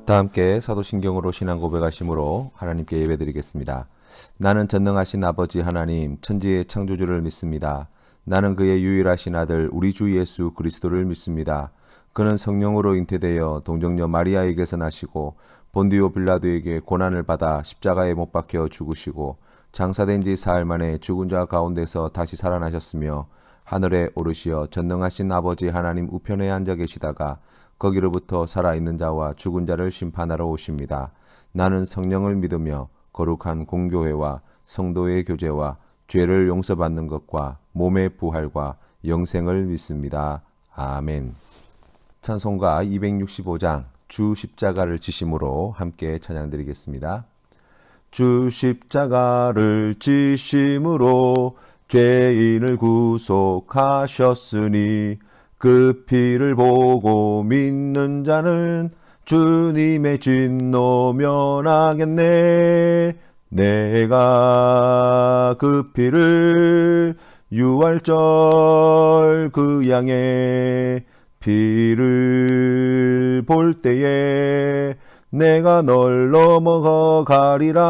다 함께 사도신경으로 신앙 고백하심으로 하나님께 예배드리겠습니다. 나는 전능하신 아버지 하나님 천지의 창조주를 믿습니다. 나는 그의 유일하신 아들 우리 주 예수 그리스도를 믿습니다. 그는 성령으로 잉태되어 동정녀 마리아에게서 나시고 본디오 빌라도에게 고난을 받아 십자가에 못 박혀 죽으시고 장사된 지 사흘 만에 죽은 자 가운데서 다시 살아나셨으며 하늘에 오르시어 전능하신 아버지 하나님 우편에 앉아 계시다가 거기로부터 살아있는 자와 죽은 자를 심판하러 오십니다. 나는 성령을 믿으며 거룩한 공교회와 성도의 교제와 죄를 용서받는 것과 몸의 부활과 영생을 믿습니다. 아멘. 찬송가 265장 주 십자가를 지심으로 함께 찬양드리겠습니다. 주 십자가를 지심으로 죄인을 구속하셨으니 그 피를 보고 믿는 자는 주님의 진노 면하겠네. 내가 그 피를 유월절 그 양의 피를 볼 때에 내가 널 넘어가리라.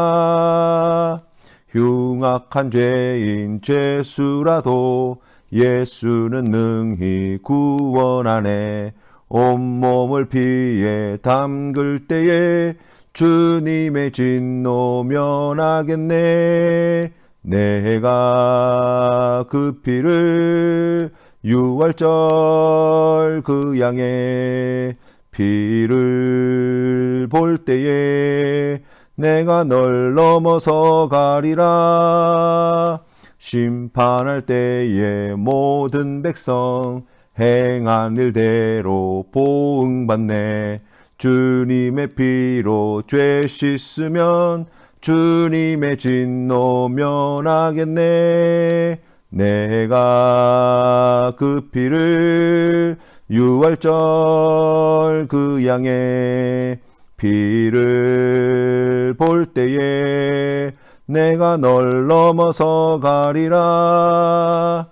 흉악한 죄인 죄수라도 예수는 능히 구원하네. 온몸을 피에 담글 때에 주님의 진노 면하겠네. 내가 그 피를 유월절 그 양의 피를 볼 때에 내가 널 넘어서 가리라. 심판할 때에 모든 백성 행한 일대로 보응받네. 주님의 피로 죄 씻으면 주님의 진노 면하겠네. 내가 그 피를 유월절 그 양의 피를 볼 때에 내가 널 넘어서 가리라.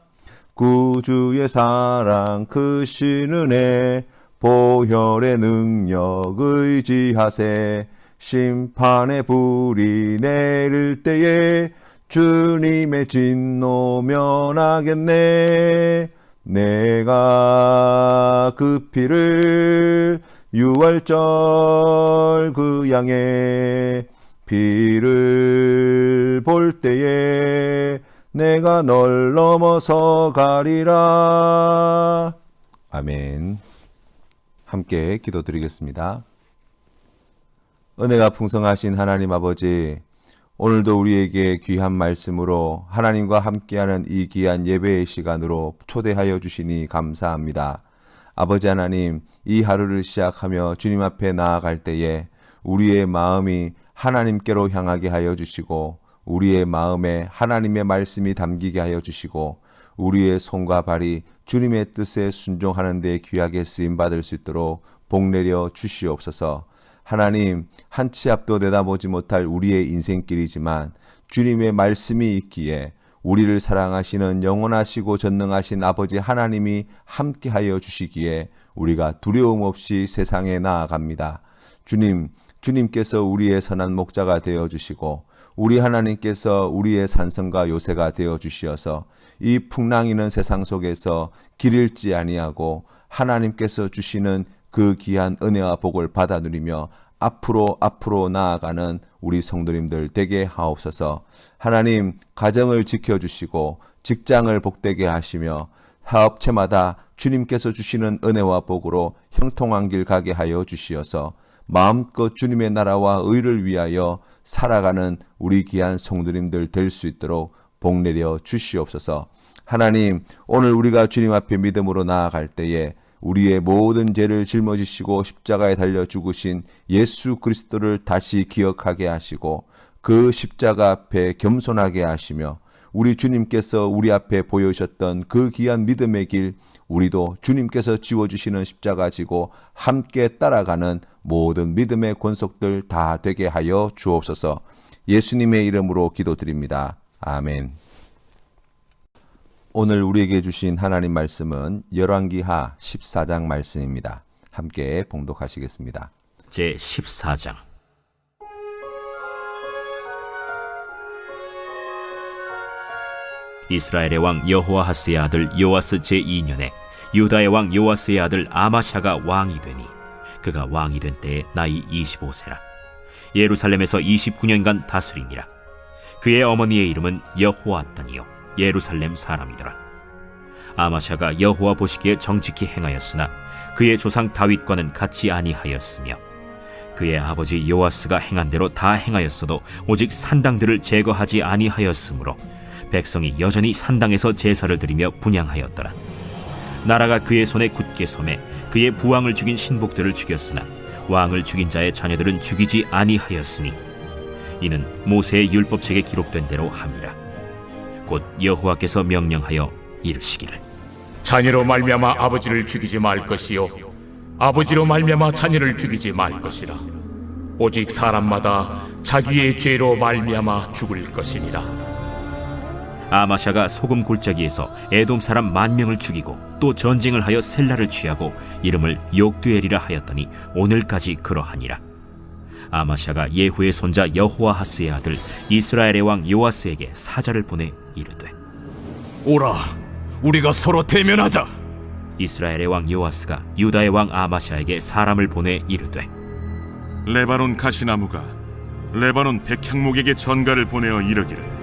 구주의 사랑 크신 은혜 보혈의 능력 의지하세. 심판의 불이 내릴 때에 주님의 진노 면하겠네. 내가 그 피를 유월절 그 양의 피를 볼 때에 내가 널 넘어서 가리라. 아멘. 함께 기도드리겠습니다. 은혜가 풍성하신 하나님 아버지, 오늘도 우리에게 귀한 말씀으로 하나님과 함께하는 이 귀한 예배의 시간으로 초대하여 주시니 감사합니다. 아버지 하나님, 이 하루를 시작하며 주님 앞에 나아갈 때에 우리의 마음이 하나님께로 향하게 하여 주시고 우리의 마음에 하나님의 말씀이 담기게 하여 주시고 우리의 손과 발이 주님의 뜻에 순종하는 데 귀하게 쓰임받을 수 있도록 복내려 주시옵소서. 하나님, 한 치 앞도 내다보지 못할 우리의 인생길이지만 주님의 말씀이 있기에 우리를 사랑하시는 영원하시고 전능하신 아버지 하나님이 함께하여 주시기에 우리가 두려움 없이 세상에 나아갑니다. 주님께서 우리의 선한 목자가 되어주시고 우리 하나님께서 우리의 산성과 요새가 되어주시어서 이 풍랑이는 세상 속에서 길 잃지 아니하고 하나님께서 주시는 그 귀한 은혜와 복을 받아 누리며 앞으로 나아가는 우리 성도님들 되게 하옵소서. 하나님, 가정을 지켜주시고 직장을 복되게 하시며 사업체마다 주님께서 주시는 은혜와 복으로 형통한 길 가게 하여 주시어서 마음껏 주님의 나라와 의를 위하여 살아가는 우리 귀한 성도님들 될 수 있도록 복내려 주시옵소서. 하나님, 오늘 우리가 주님 앞에 믿음으로 나아갈 때에 우리의 모든 죄를 짊어지시고 십자가에 달려 죽으신 예수 그리스도를 다시 기억하게 하시고 그 십자가 앞에 겸손하게 하시며 우리 주님께서 우리 앞에 보여주셨던 그 귀한 믿음의 길 우리도 주님께서 지워주시는 십자가 지고 함께 따라가는 모든 믿음의 권속들 다 되게 하여 주옵소서. 예수님의 이름으로 기도드립니다. 아멘. 오늘 우리에게 주신 하나님 말씀은 열왕기하 14장 말씀입니다. 함께 봉독하시겠습니다. 제14장. 이스라엘의 왕 여호아하스의 아들 요아스 제2년에 유다의 왕 요아스의 아들 아마샤가 왕이 되니 그가 왕이 된 때에 나이 25세라. 예루살렘에서 29년간 다스리니라. 그의 어머니의 이름은 여호아단이요 예루살렘 사람이더라. 아마샤가 여호와 보시기에 정직히 행하였으나 그의 조상 다윗과는 같이 아니하였으며 그의 아버지 요아스가 행한 대로 다 행하였어도 오직 산당들을 제거하지 아니하였으므로 백성이 여전히 산당에서 제사를 드리며 분향하였더라. 나라가 그의 손에 굳게 섬에 그의 부왕을 죽인 신복들을 죽였으나 왕을 죽인 자의 자녀들은 죽이지 아니하였으니 이는 모세의 율법책에 기록된 대로 함이라. 곧 여호와께서 명령하여 이르시기를 자녀로 말미암아 아버지를 죽이지 말 것이요 아버지로 말미암아 자녀를 죽이지 말 것이라. 오직 사람마다 자기의 죄로 말미암아 죽을 것이니라. 아마샤가 소금 골짜기에서 에돔 사람 10,000명을 죽이고 또 전쟁을 하여 셀라를 취하고 이름을 욕두엘이라 하였더니 오늘까지 그러하니라. 아마샤가 예후의 손자 여호아하스의 아들 이스라엘의 왕 요아스에게 사자를 보내 이르되 오라, 우리가 서로 대면하자. 이스라엘의 왕 요아스가 유다의 왕 아마샤에게 사람을 보내 이르되 레바논 가시나무가 레바논 백향목에게 전가를 보내어 이르기를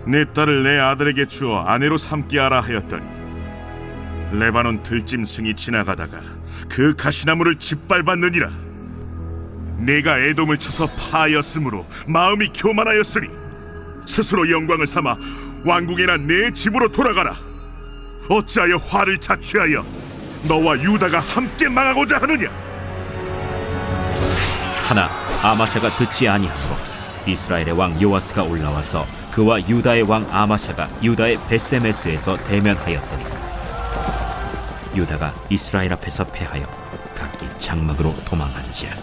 내 딸을 내 아들에게 주어 아내로 삼게 하라 하였더니 레바논 들짐승이 지나가다가 그 가시나무를 짓밟았느니라. 내가 에돔을 쳐서 파하였으므로 마음이 교만하였으니 스스로 영광을 삼아 왕궁에나 내 집으로 돌아가라. 어찌하여 화를 자취하여 너와 유다가 함께 망하고자 하느냐. 하나 아마샤가 듣지 아니하므로 이스라엘의 왕 요아스가 올라와서 그와 유다의 왕 아마샤가 유다의 벳세메스에서 대면하였더니 유다가 이스라엘 앞에서 패하여 각기 장막으로 도망한지라.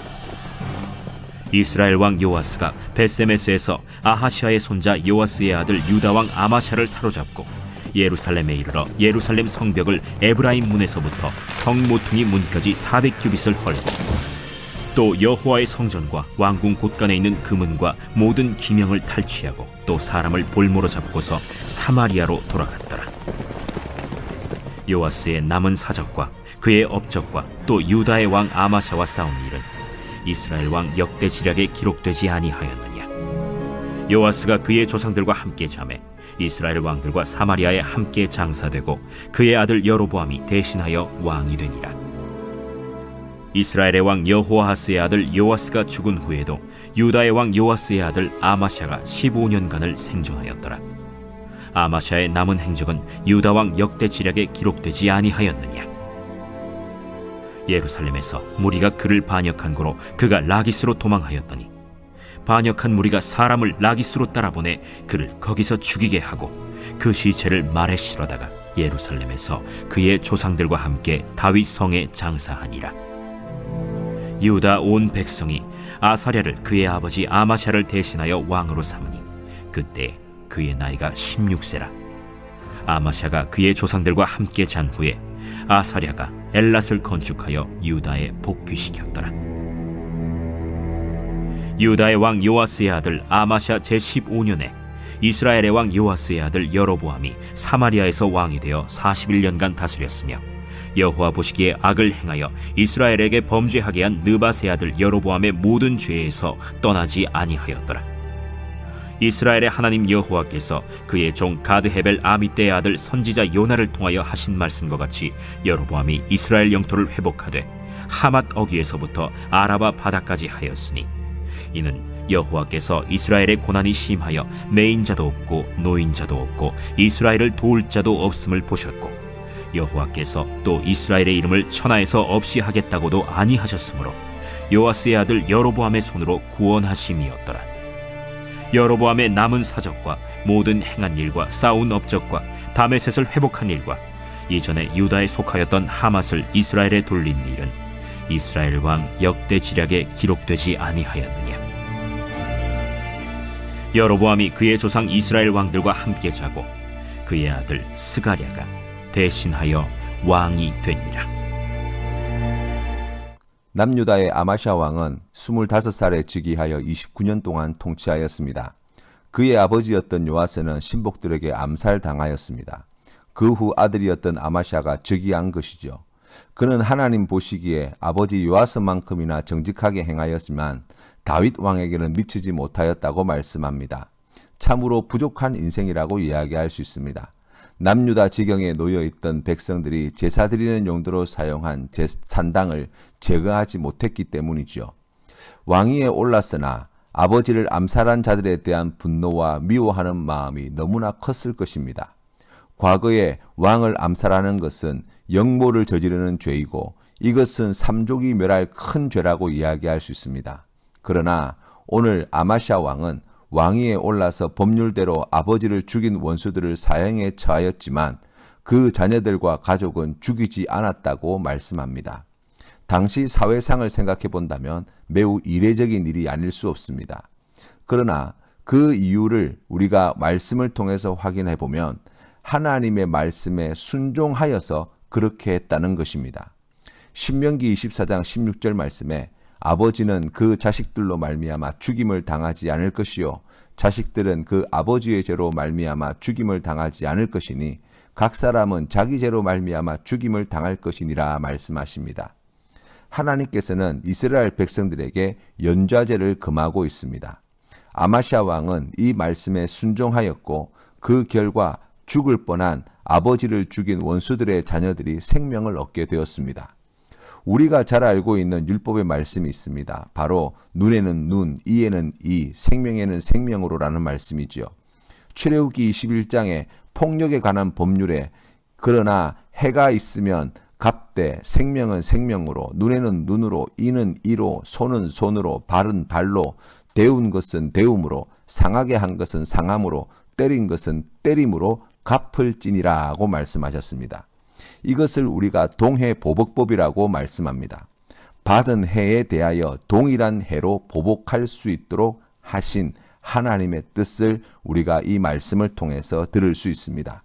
이스라엘 왕 요아스가 벳세메스에서 아하시아의 손자 요아스의 아들 유다 왕 아마샤를 사로잡고 예루살렘에 이르러 예루살렘 성벽을 에브라임 문에서부터 성 모퉁이 문까지 400규빗을 헐고 또 여호와의 성전과 왕궁 곳간에 있는 금은과 모든 기명을 탈취하고 또 사람을 볼모로 잡고서 사마리아로 돌아갔더라. 요아스의 남은 사적과 그의 업적과 또 유다의 왕 아마샤와 싸운 일은 이스라엘 왕 역대 지략에 기록되지 아니하였느냐. 요아스가 그의 조상들과 함께 잠에 이스라엘 왕들과 사마리아에 함께 장사되고 그의 아들 여로보암이 대신하여 왕이 되니라. 이스라엘의 왕 여호아하스의 아들 요아스가 죽은 후에도 유다의 왕 요아스의 아들 아마샤가 15년간을 생존하였더라. 아마샤의 남은 행적은 유다 왕 역대 지략에 기록되지 아니하였느냐. 예루살렘에서 무리가 그를 반역한 고로 그가 라기스로 도망하였더니 반역한 무리가 사람을 라기스로 따라보내 그를 거기서 죽이게 하고 그 시체를 말에 실어다가 예루살렘에서 그의 조상들과 함께 다윗 성에 장사하니라. 유다 온 백성이 아사랴를 그의 아버지 아마샤를 대신하여 왕으로 삼으니 그때 그의 나이가 16세라. 아마샤가 그의 조상들과 함께 잔 후에 아사랴가 엘랏을 건축하여 유다에 복귀시켰더라. 유다의 왕 요아스의 아들 아마샤 제15년에 이스라엘의 왕 요아스의 아들 여로보암이 사마리아에서 왕이 되어 41년간 다스렸으며 여호와 보시기에 악을 행하여 이스라엘에게 범죄하게 한 느밧의 아들 여로보암의 모든 죄에서 떠나지 아니하였더라. 이스라엘의 하나님 여호와께서 그의 종 가드헤벨 아미떼의 아들 선지자 요나를 통하여 하신 말씀과 같이 여로보암이 이스라엘 영토를 회복하되 하맛 어귀에서부터 아라바 바다까지 하였으니 이는 여호와께서 이스라엘의 고난이 심하여 매인자도 없고 노인자도 없고 이스라엘을 도울 자도 없음을 보셨고 여호와께서 또 이스라엘의 이름을 천하에서 없이 하겠다고도 아니하셨으므로 요아스의 아들 여로보암의 손으로 구원하심이었더라. 여로보암의 남은 사적과 모든 행한 일과 싸운 업적과 다메셋을 회복한 일과 이전에 유다에 속하였던 하맛을 이스라엘에 돌린 일은 이스라엘 왕 역대 지략에 기록되지 아니하였느냐. 여로보암이 그의 조상 이스라엘 왕들과 함께 자고 그의 아들 스가랴가 대신하여 왕이 되니라. 남유다의 아마샤 왕은 25살에 즉위하여 29년 동안 통치하였습니다. 그의 아버지였던 요아스는 신복들에게 암살당하였습니다. 그 후 아들이었던 아마샤가 즉위한 것이죠. 그는 하나님 보시기에 아버지 요아스만큼이나 정직하게 행하였지만 다윗 왕에게는 미치지 못하였다고 말씀합니다. 참으로 부족한 인생이라고 이야기할 수 있습니다. 남유다 지경에 놓여있던 백성들이 제사 드리는 용도로 사용한 산당을 제거하지 못했기 때문이죠. 왕위에 올랐으나 아버지를 암살한 자들에 대한 분노와 미워하는 마음이 너무나 컸을 것입니다. 과거에 왕을 암살하는 것은 역모를 저지르는 죄이고 이것은 삼족이 멸할 큰 죄라고 이야기할 수 있습니다. 그러나 오늘 아마샤 왕은 왕위에 올라서 법률대로 아버지를 죽인 원수들을 사형에 처하였지만 그 자녀들과 가족은 죽이지 않았다고 말씀합니다. 당시 사회상을 생각해 본다면 매우 이례적인 일이 아닐 수 없습니다. 그러나 그 이유를 우리가 말씀을 통해서 확인해 보면 하나님의 말씀에 순종하여서 그렇게 했다는 것입니다. 신명기 24장 16절 말씀에 아버지는 그 자식들로 말미암아 죽임을 당하지 않을 것이요 자식들은 그 아버지의 죄로 말미암아 죽임을 당하지 않을 것이니 각 사람은 자기 죄로 말미암아 죽임을 당할 것이니라 말씀하십니다. 하나님께서는 이스라엘 백성들에게 연좌제를 금하고 있습니다. 아마샤 왕은 이 말씀에 순종하였고 그 결과 죽을 뻔한 아버지를 죽인 원수들의 자녀들이 생명을 얻게 되었습니다. 우리가 잘 알고 있는 율법의 말씀이 있습니다. 바로 눈에는 눈, 이에는 이, 생명에는 생명으로라는 말씀이지요. 출애굽기 21장에 폭력에 관한 법률에 그러나 해가 있으면 갑대, 생명은 생명으로, 눈에는 눈으로, 이는 이로, 손은 손으로, 발은 발로, 데운 것은 데움으로, 상하게 한 것은 상함으로, 때린 것은 때림으로 갚을지니라고 말씀하셨습니다. 이것을 우리가 동해보복법이라고 말씀합니다. 받은 해에 대하여 동일한 해로 보복할 수 있도록 하신 하나님의 뜻을 우리가 이 말씀을 통해서 들을 수 있습니다.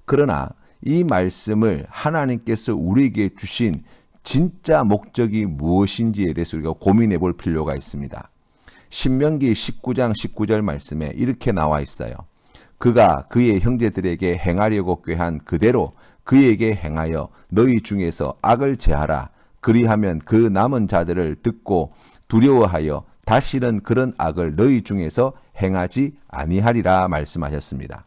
그러나 이 말씀을 하나님께서 우리에게 주신 진짜 목적이 무엇인지에 대해서 우리가 고민해 볼 필요가 있습니다. 신명기 19장 19절 말씀에 이렇게 나와 있어요. 그가 그의 형제들에게 행하려고 꾀한 그대로 그에게 행하여 너희 중에서 악을 제하라. 그리하면 그 남은 자들을 듣고 두려워하여 다시는 그런 악을 너희 중에서 행하지 아니하리라 말씀하셨습니다.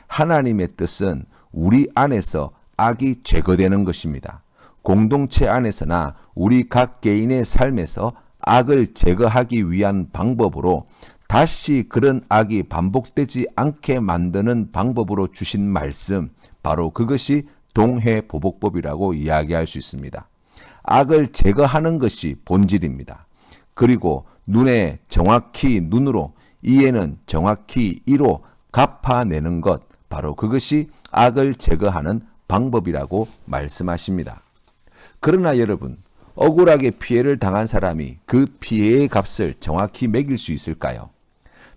하나님의 뜻은 우리 안에서 악이 제거되는 것입니다. 공동체 안에서나 우리 각 개인의 삶에서 악을 제거하기 위한 방법으로 다시 그런 악이 반복되지 않게 만드는 방법으로 주신 말씀, 바로 그것이 동해보복법이라고 이야기할 수 있습니다. 악을 제거하는 것이 본질입니다. 그리고 눈에 정확히 눈으로, 이에는 정확히 이로 갚아내는 것, 바로 그것이 악을 제거하는 방법이라고 말씀하십니다. 그러나 여러분, 억울하게 피해를 당한 사람이 그 피해의 값을 정확히 매길 수 있을까요?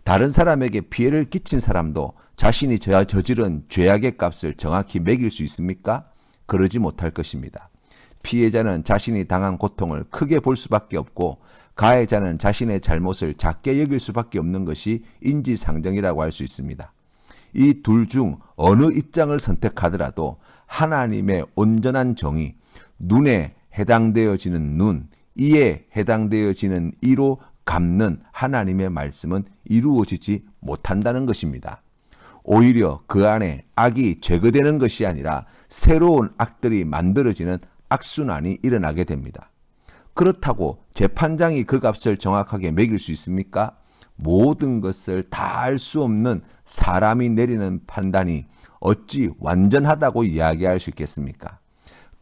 다른 사람에게 피해를 끼친 사람도 자신이 저지른 죄악의 값을 정확히 매길 수 있습니까? 그러지 못할 것입니다. 피해자는 자신이 당한 고통을 크게 볼 수밖에 없고 가해자는 자신의 잘못을 작게 여길 수밖에 없는 것이 인지상정이라고 할 수 있습니다. 이 둘 중 어느 입장을 선택하더라도 하나님의 온전한 정의, 눈에 해당되어지는 눈, 이에 해당되어지는 이로 갚는 하나님의 말씀은 이루어지지 못한다는 것입니다. 오히려 그 안에 악이 제거되는 것이 아니라 새로운 악들이 만들어지는 악순환이 일어나게 됩니다. 그렇다고 재판장이 그 값을 정확하게 매길 수 있습니까? 모든 것을 다 알 수 없는 사람이 내리는 판단이 어찌 완전하다고 이야기할 수 있겠습니까?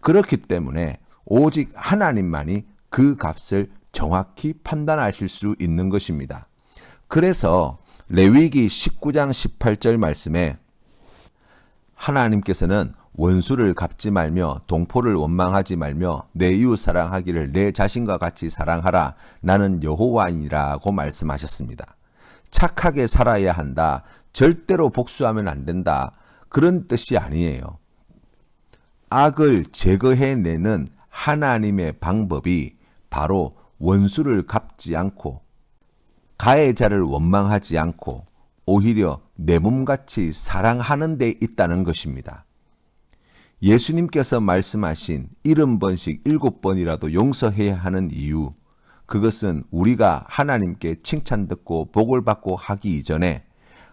그렇기 때문에 오직 하나님만이 그 값을 정확히 판단하실 수 있는 것입니다. 그래서 레위기 19장 18절 말씀에 하나님께서는 원수를 갚지 말며 동포를 원망하지 말며 내 이웃 사랑하기를 내 자신과 같이 사랑하라. 나는 여호와이니라고 말씀하셨습니다. 착하게 살아야 한다. 절대로 복수하면 안 된다. 그런 뜻이 아니에요. 악을 제거해내는 하나님의 방법이 바로 원수를 갚지 않고 가해자를 원망하지 않고 오히려 내 몸같이 사랑하는 데 있다는 것입니다. 예수님께서 말씀하신 70번씩 7번이라도 용서해야 하는 이유, 그것은 우리가 하나님께 칭찬 듣고 복을 받고 하기 이전에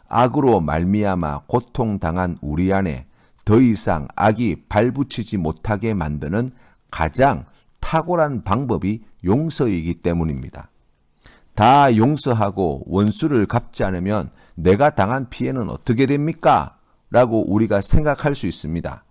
악으로 말미암아 고통당한 우리 안에 더 이상 악이 발붙이지 못하게 만드는 가장 탁월한 방법이 용서이기 때문입니다. 다 용서하고 원수를 갚지 않으면 내가 당한 피해는 어떻게 됩니까? 라고 우리가 생각할 수 있습니다.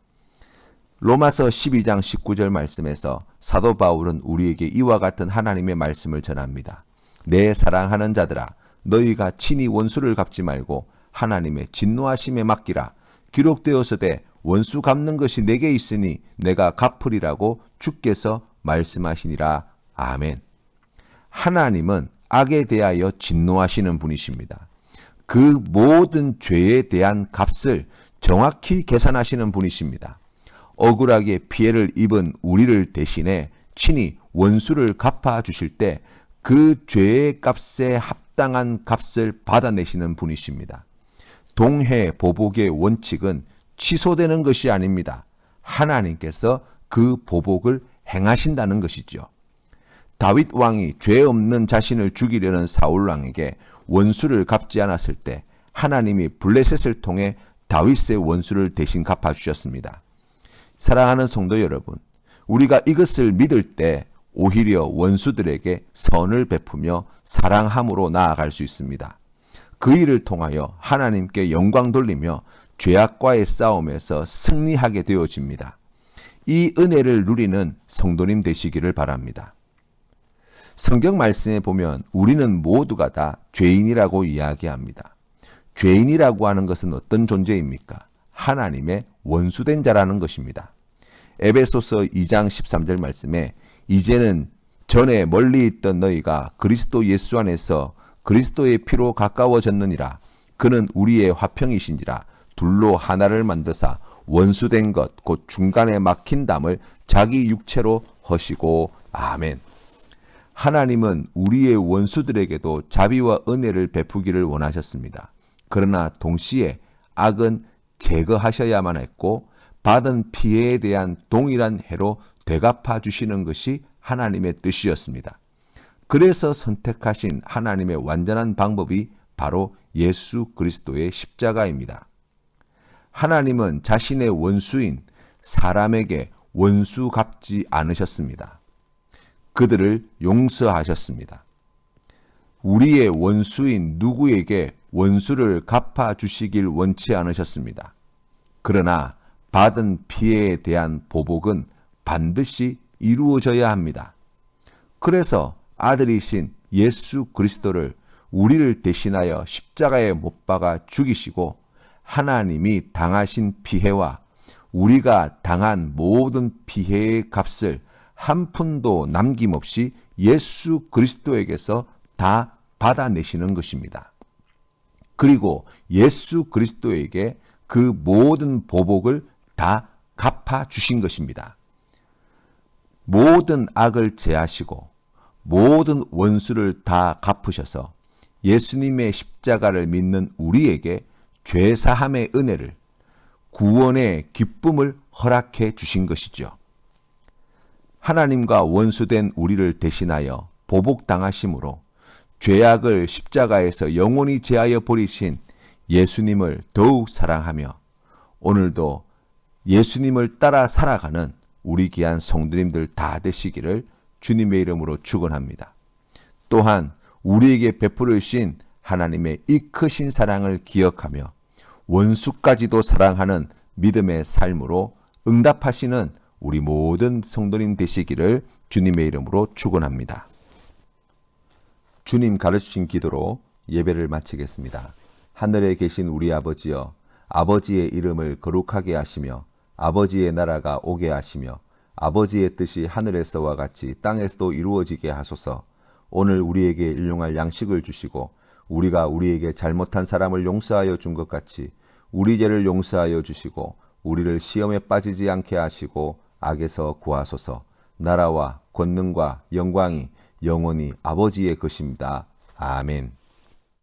로마서 12장 19절 말씀에서 사도 바울은 우리에게 이와 같은 하나님의 말씀을 전합니다. 내 사랑하는 자들아, 너희가 친히 원수를 갚지 말고 하나님의 진노하심에 맡기라. 기록되었으되 원수 갚는 것이 내게 있으니 내가 갚으리라고 주께서 말씀하시니라. 아멘. 하나님은 악에 대하여 진노하시는 분이십니다. 그 모든 죄에 대한 값을 정확히 계산하시는 분이십니다. 억울하게 피해를 입은 우리를 대신해 친히 원수를 갚아주실 때 그 죄의 값에 합당한 값을 받아내시는 분이십니다. 동해보복의 원칙은 취소되는 것이 아닙니다. 하나님께서 그 보복을 행하신다는 것이죠. 다윗 왕이 죄 없는 자신을 죽이려는 사울 왕에게 원수를 갚지 않았을 때 하나님이 블레셋을 통해 다윗의 원수를 대신 갚아주셨습니다. 사랑하는 성도 여러분, 우리가 이것을 믿을 때 오히려 원수들에게 선을 베푸며 사랑함으로 나아갈 수 있습니다. 그 일을 통하여 하나님께 영광 돌리며 죄악과의 싸움에서 승리하게 되어집니다. 이 은혜를 누리는 성도님 되시기를 바랍니다. 성경 말씀에 보면 우리는 모두가 다 죄인이라고 이야기합니다. 죄인이라고 하는 것은 어떤 존재입니까? 하나님의 원수된 자라는 것입니다. 에베소서 2장 13절 말씀에 이제는 전에 멀리 있던 너희가 그리스도 예수 안에서 그리스도의 피로 가까워졌느니라. 그는 우리의 화평이신지라. 둘로 하나를 만드사 원수된 것 곧 중간에 막힌 담을 자기 육체로 허시고. 아멘. 하나님은 우리의 원수들에게도 자비와 은혜를 베푸기를 원하셨습니다. 그러나 동시에 악은 제거하셔야만 했고 받은 피해에 대한 동일한 해로 되갚아 주시는 것이 하나님의 뜻이었습니다. 그래서 선택하신 하나님의 완전한 방법이 바로 예수 그리스도의 십자가입니다. 하나님은 자신의 원수인 사람에게 원수 갚지 않으셨습니다. 그들을 용서하셨습니다. 우리의 원수인 누구에게 원수를 갚아 주시길 원치 않으셨습니다. 그러나 받은 피해에 대한 보복은 반드시 이루어져야 합니다. 그래서 아들이신 예수 그리스도를 우리를 대신하여 십자가에 못 박아 죽이시고 하나님이 당하신 피해와 우리가 당한 모든 피해의 값을 한 푼도 남김없이 예수 그리스도에게서 다 받아내시는 것입니다. 그리고 예수 그리스도에게 그 모든 보복을 다 갚아 주신 것입니다. 모든 악을 제하시고 모든 원수를 다 갚으셔서 예수님의 십자가를 믿는 우리에게 죄사함의 은혜를, 구원의 기쁨을 허락해 주신 것이죠. 하나님과 원수된 우리를 대신하여 보복당하심으로 죄악을 십자가에서 영원히 제하여 버리신 예수님을 더욱 사랑하며 오늘도 예수님을 따라 살아가는 우리 귀한 성도님들 다 되시기를 주님의 이름으로 축원합니다. 또한 우리에게 베풀으신 하나님의 이 크신 사랑을 기억하며 원수까지도 사랑하는 믿음의 삶으로 응답하시는 우리 모든 성도님 되시기를 주님의 이름으로 축원합니다. 주님 가르치신 기도로 예배를 마치겠습니다. 하늘에 계신 우리 아버지여, 아버지의 이름을 거룩하게 하시며 아버지의 나라가 오게 하시며 아버지의 뜻이 하늘에서와 같이 땅에서도 이루어지게 하소서. 오늘 우리에게 일용할 양식을 주시고 우리가 우리에게 잘못한 사람을 용서하여 준 것 같이 우리 죄를 용서하여 주시고 우리를 시험에 빠지지 않게 하시고 악에서 구하소서. 나라와 권능과 영광이 영원히 아버지의 것입니다. 아멘.